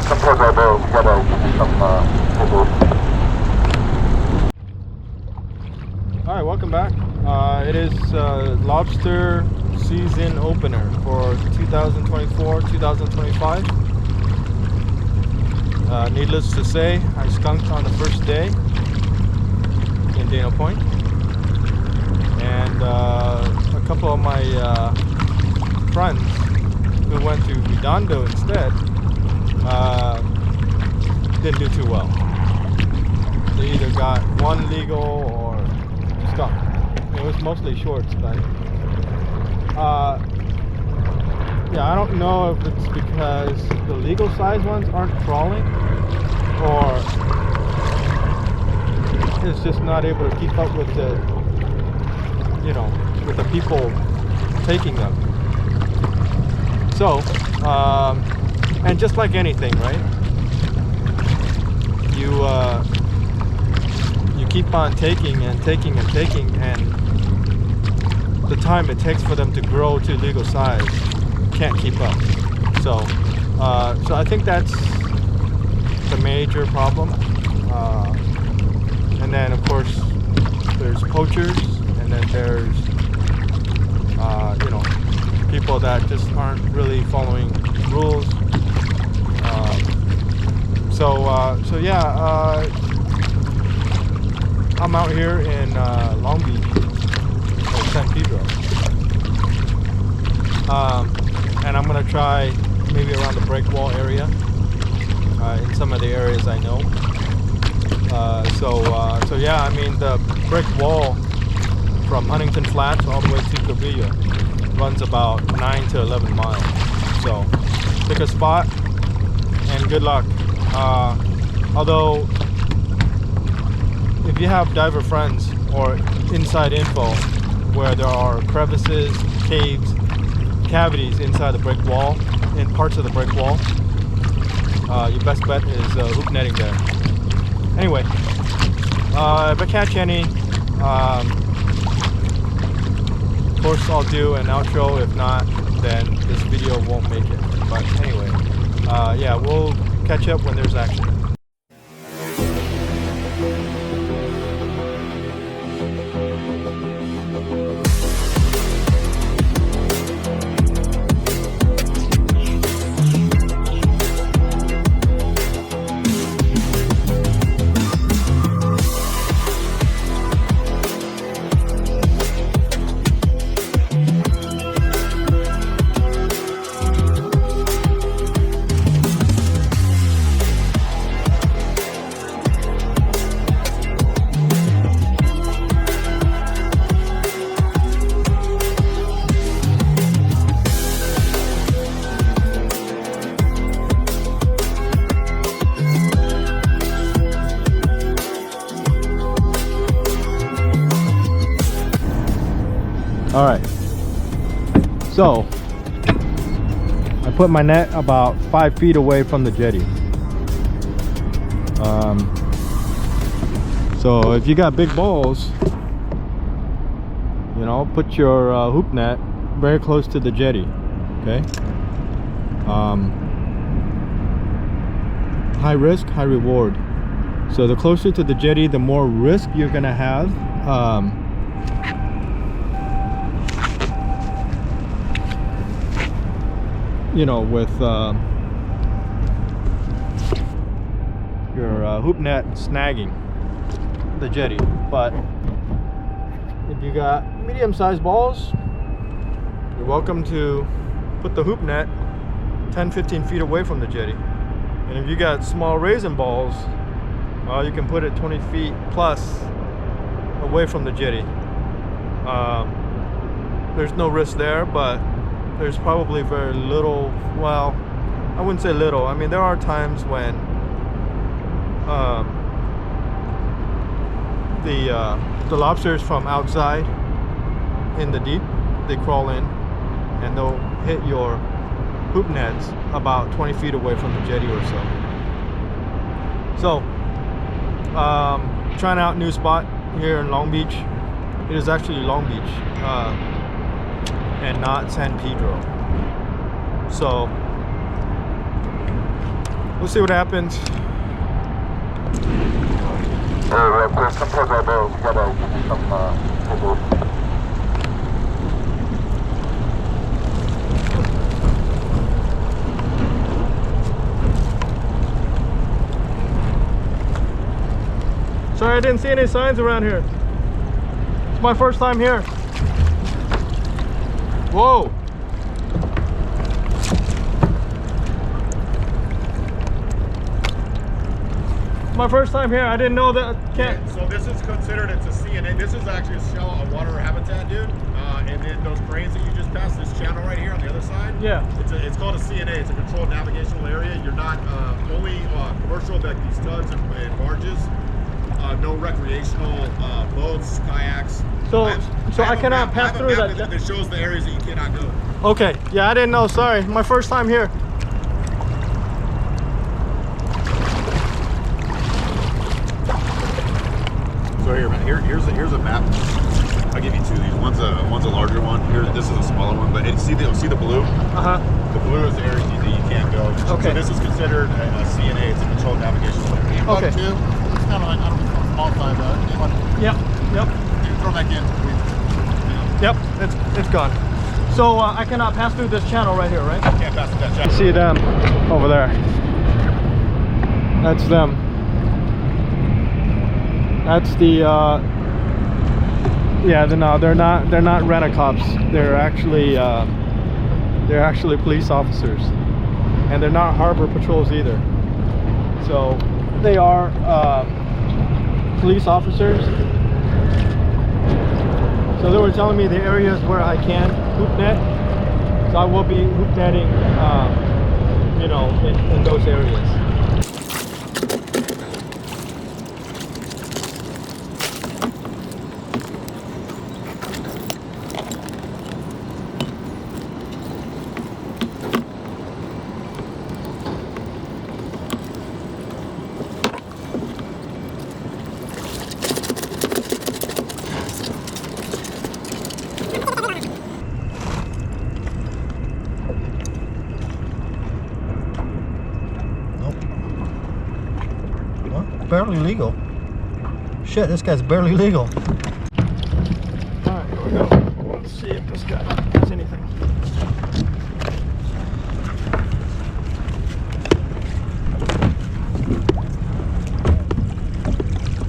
some popo, bro. We gotta give you some popo. All right, welcome back. It is Lobster season opener for 2024-2025. Needless to say, I skunked on the first day in Dana Point, and a couple of my friends who went to Redondo instead didn't do too well. They either got one legal or skunk. It was mostly shorts, but yeah, I don't know if it's because the legal size ones aren't crawling or it's just not able to keep up with the, you know, with the people taking them. So, and just like anything, right? You keep on taking and taking and taking, and the time it takes for them to grow to legal size can't keep up. So I think that's the major problem. And then of course there's poachers, and then there's you know, people that just aren't really following rules. So yeah, I'm out here in Long Beach, or San Pedro, and I'm gonna try maybe around the breakwall area, in some of the areas I know. So yeah, I mean, the brick wall from Huntington Flats all the way to Cabrillo runs about 9 to 11 miles. So pick a spot and good luck. Although if you have diver friends or inside info where there are crevices, caves, cavities inside the brick wall, in parts of the brick wall, your best bet is hoop netting there. Anyway, if I catch any, of course I'll do an outro. If not, then this video won't make it. But anyway, yeah, we'll catch up when there's action. All right, so I put my net about 5 feet away from the jetty. So if you got big balls, you know, put your hoop net very close to the jetty. Okay. High risk, high reward. So the closer to the jetty, the more risk you're gonna have. You know, with your hoop net snagging the jetty. But if you got medium-sized balls, you're welcome to put the hoop net 10-15 feet away from the jetty. And if you got small raisin balls, you can put it 20 feet plus away from the jetty. There's no risk there, but there's probably very little, well, I wouldn't say little. I mean, there are times when the lobsters from outside in the deep, they crawl in and they'll hit your hoop nets about 20 feet away from the jetty or so. So, trying out new spot here in Long Beach. It is actually Long Beach. And not San Pedro. So We'll see what happens. There's some popo, lobo, some popo. Sorry, I didn't see any signs around here. It's my first time here. Whoa. My first time here. I didn't know that. Yeah, so this is considered, it's a CNA. This is actually a water habitat, dude. And then those cranes that you just passed, this channel right here on the other side. Yeah. It's called a CNA. It's a controlled navigational area. You're not only commercial, like these tugs and barges. No recreational boats, kayaks. So I cannot pass through that. That shows the areas that you cannot go. Okay. Yeah, I didn't know. Sorry. My first time here. So here, man. Here's a map. I'll give you two of these. One's a larger one. Here, this is a smaller one. But see the blue? The blue is the area that you can't go. Okay. So this is considered a CNA. It's a controlled navigational area. Okay. Too. It's kind of like, I don't know, small size. Yep. Yep. You can throw back in. Yep. It's gone. So I cannot pass through this channel right here, right? Can't pass that channel. See them over there. That's them. That's the yeah, no, they're not rent-a-cops. They're actually police officers, and they're not harbor patrols either. So they are police officers. So they were telling me the areas where I can hoop net. So I will be hoop netting, you know, in those areas. Barely legal. Shit, this guy's barely legal. Alright, here we go. Let's see if this guy has anything.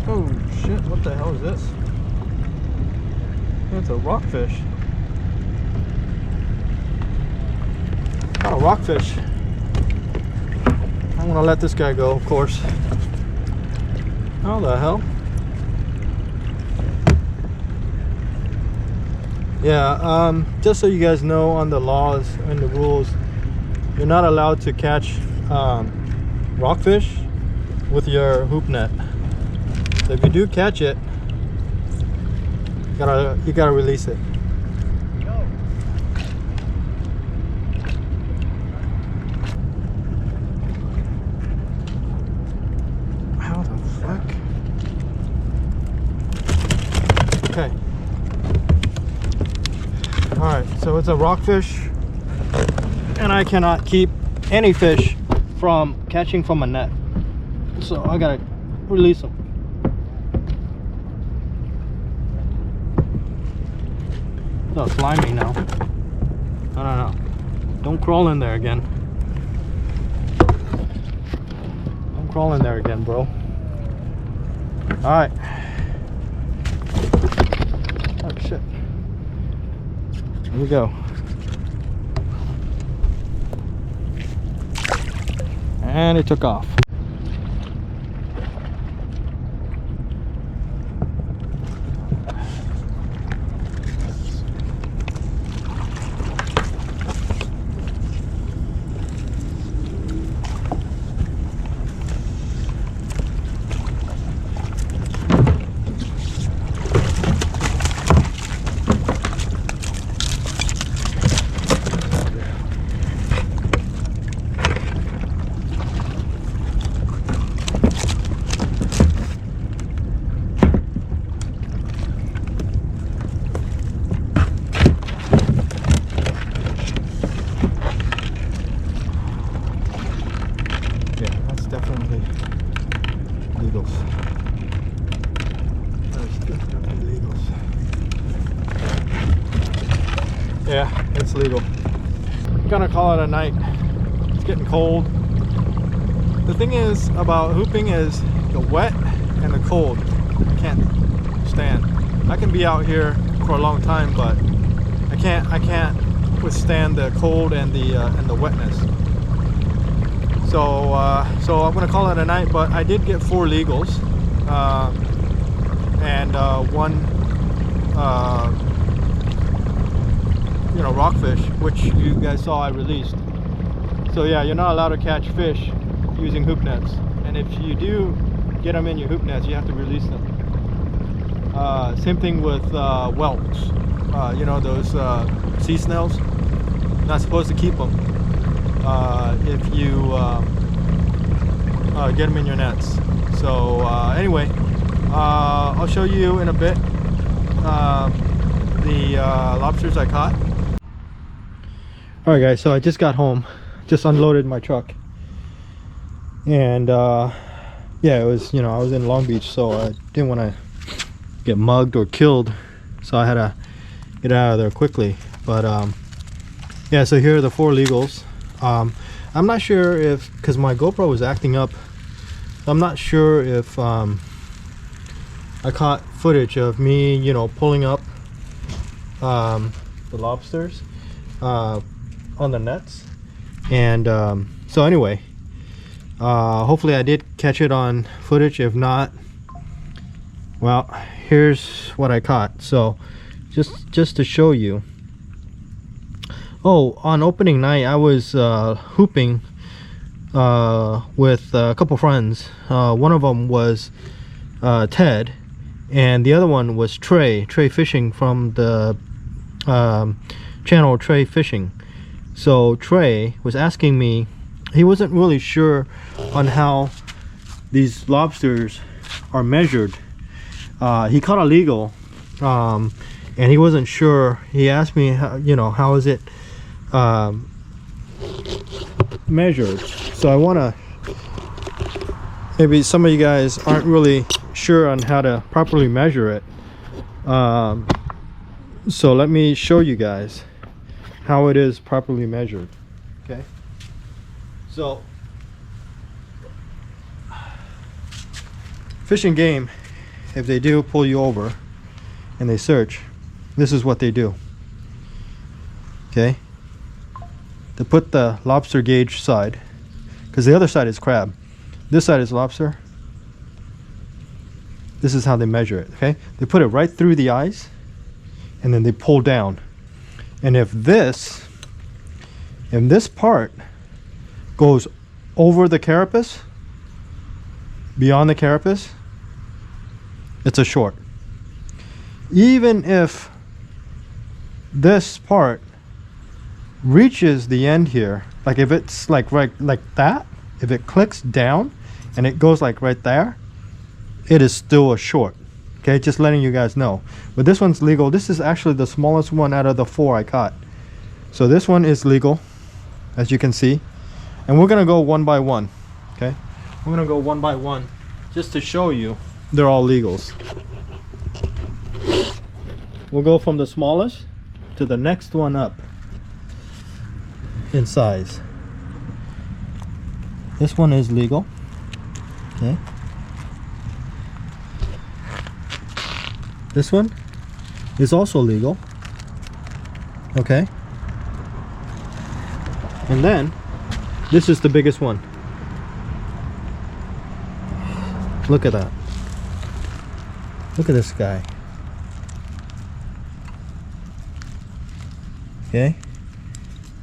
Oh shit, what the hell is this? It's a rockfish. What kind of rockfish? I'm gonna let this guy go, of course. How the hell? Yeah, just so you guys know, on the laws and the rules, you're not allowed to catch rockfish with your hoop net. So if you do catch it, you gotta release it. How the fuck? Okay. Alright, so it's a rockfish, and I cannot keep any fish from catching from a net. So I gotta release them. Oh, slimy now. No. Don't crawl in there again. Don't crawl in there again, bro. Alright. Oh, shit. Here we go. And it took off. definitely legals. That is definitely legals. Yeah, it's legal. I'm gonna call it a night. It's getting cold. The thing is about hooping is the wet and the cold. I can't stand. I can be out here for a long time, but I can't withstand the cold and the wetness. So I'm gonna call it a night. But I did get 4 legals and one you know, rockfish, which you guys saw I released. So yeah, you're not allowed to catch fish using hoop nets, and if you do get them in your hoop nets, you have to release them. Same thing with whelks. You know, those sea snails. Not supposed to keep them if you get them in your nets. So anyway, I'll show you in a bit the lobsters I caught. Alright guys, so I just got home, just unloaded my truck, and yeah, it was, you know, I was in Long Beach, so I didn't want to get mugged or killed, so I had to get out of there quickly. But yeah, so here are the 4 legals. I'm not sure if, because my GoPro was acting up, I'm not sure if I caught footage of me, you know, pulling up the lobsters on the nets. And so anyway, hopefully I did catch it on footage. If not, well, here's what I caught. So just to show you. Oh, on opening night I was hooping with a couple friends. One of them was Ted, and the other one was Trey Fishing from the channel Trey Fishing. So Trey was asking me, he wasn't really sure on how these lobsters are measured. He caught a legal, and he wasn't sure. He asked me, how, you know, how is it measured? So I want to, maybe some of you guys aren't really sure on how to properly measure it. So let me show you guys how it is properly measured. Okay, so Fish and Game, if they do pull you over and they search, this is what they do. Okay, they put the lobster gauge side, because the other side is crab, this side is lobster. This is how they measure it. Okay, they put it right through the eyes, and then they pull down. And if this part goes over the carapace, beyond the carapace, it's a short. Even if this part reaches the end here, like if it's like right like that, if it clicks down and it goes like right there, it is still a short. Okay, just letting you guys know. But this one's legal. This is actually the smallest one out of the 4 I caught. So this one is legal, as you can see. And we're gonna go one by one. Okay, we're gonna go one by one just to show you they're all legals. We'll go from the smallest to the next one up in size. This one is legal. Okay. This one is also legal. Okay. And then this is the biggest one. Look at that. Look at this guy. Okay.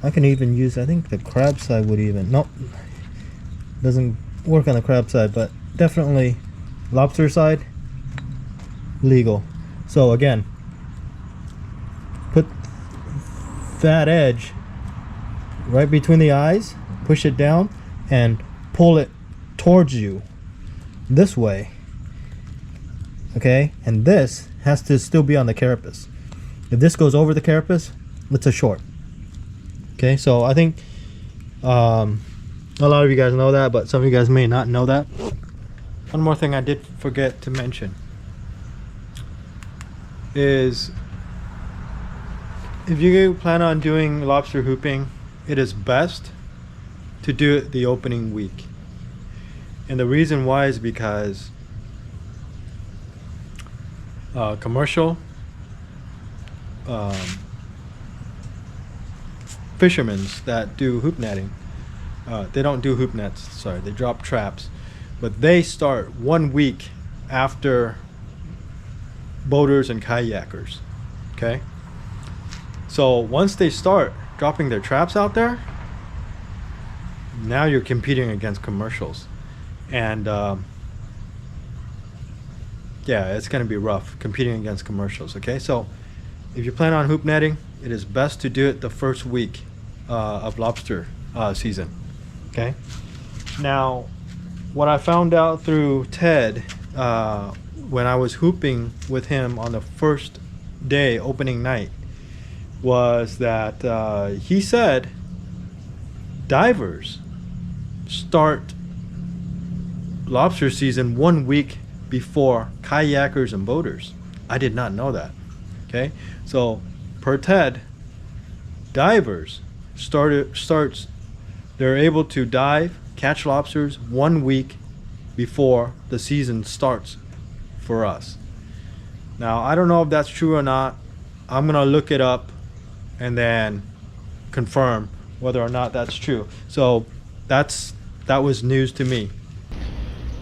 I can even use, I think the crab side would even, nope, doesn't work on the crab side, but definitely lobster side, legal. So again, put that edge right between the eyes, push it down, and pull it towards you this way. Okay, and this has to still be on the carapace. If this goes over the carapace, it's a short. Okay, so I think A lot of you guys know that, but some of you guys may not know that. One more thing I did forget to mention is if you plan on doing lobster hooping, it is best to do it the opening week. And the reason why is because commercial fishermen that do hoop netting, they don't do hoop nets, sorry, they drop traps, but they start 1 week after boaters and kayakers. Okay, so once they start dropping their traps out there, now you're competing against commercials, and yeah, it's going to be rough competing against commercials. Okay, so if you plan on hoop netting, it is best to do it the first week of lobster season. Okay, now what I found out through Ted when I was hooping with him on the first day, opening night, was that he said divers start lobster season 1 week before kayakers and boaters. I did not know that. Okay, so per Ted, divers they're able to dive, catch lobsters 1 week before the season starts for us. Now I don't know if that's true or not. I'm gonna look it up and then confirm whether or not that's true. So that was news to me.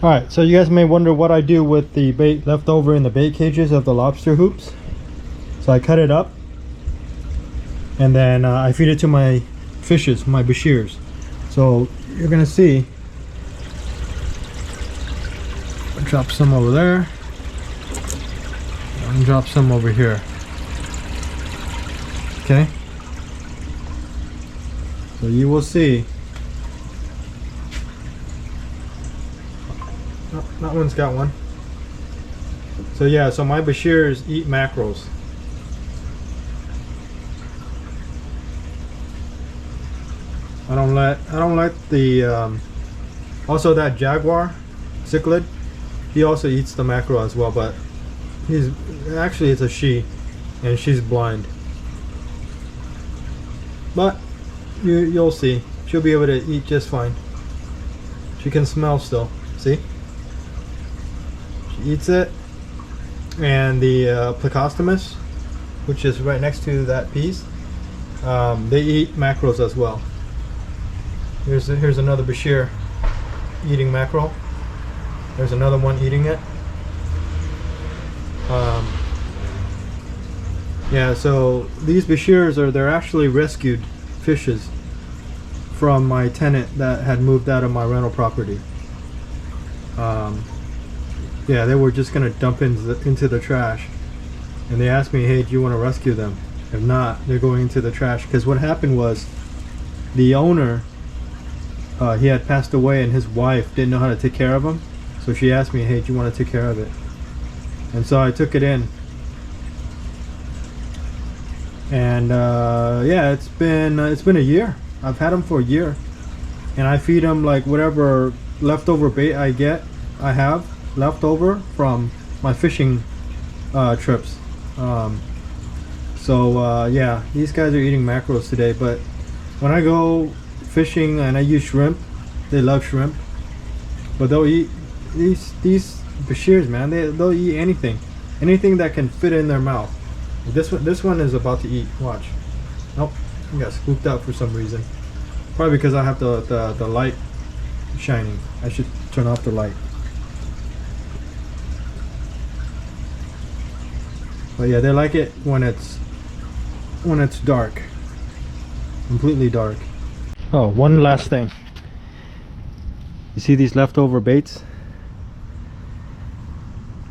All right, so you guys may wonder what I do with the bait left over in the bait cages of the lobster hoops. So I cut it up and then I feed it to my fishes, my bashirs. So you're gonna see, I'll drop some over there and drop some over here. Okay, so you will see. Oh, that one's got one. So yeah, so my bashirs eat mackerels. I don't let the also that jaguar cichlid, he also eats the mackerel as well, but it's a she, and she's blind. But you'll see, she'll be able to eat just fine. She can smell still. See, she eats it. And the plecostomus, which is right next to that piece, they eat mackerels as well. Here's another bashir eating mackerel. There's another one eating it. Yeah, so these bashirs they're actually rescued fishes from my tenant that had moved out of my rental property. Yeah, they were just gonna dump into the trash, and they asked me, hey, do you want to rescue them? If not, they're going into the trash. Because what happened was, the owner, he had passed away, and his wife didn't know how to take care of him, so she asked me, hey, do you want to take care of it? And so I took it in, and yeah, it's been a year. I've had them for a year, and I feed them like whatever leftover bait I have left over from my fishing trips. So yeah, these guys are eating mackerels today, but when I go fishing and I use shrimp, they love shrimp, but they'll eat these bashirs, man. They'll eat anything that can fit in their mouth. This one is about to eat. Watch. Nope, I got scooped out for some reason. Probably because I have the light shining. I should turn off the light. But yeah, they like it when it's dark, completely dark. Oh, one last thing. You see these leftover baits?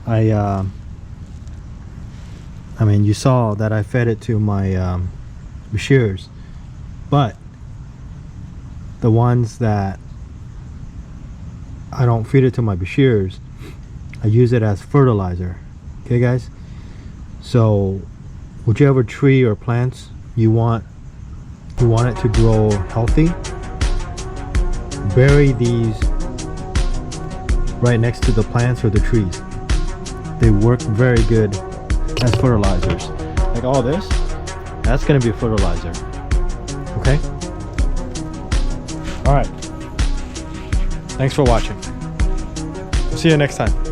I mean, you saw that I fed it to my bashirs, but the ones that I don't feed it to my bashirs, I use it as fertilizer. Okay, guys? So whichever tree or plants you want it to grow healthy, bury these right next to the plants or the trees. They work very good as fertilizers. Like all this, that's gonna be fertilizer. Okay? Alright. Thanks for watching. See you next time.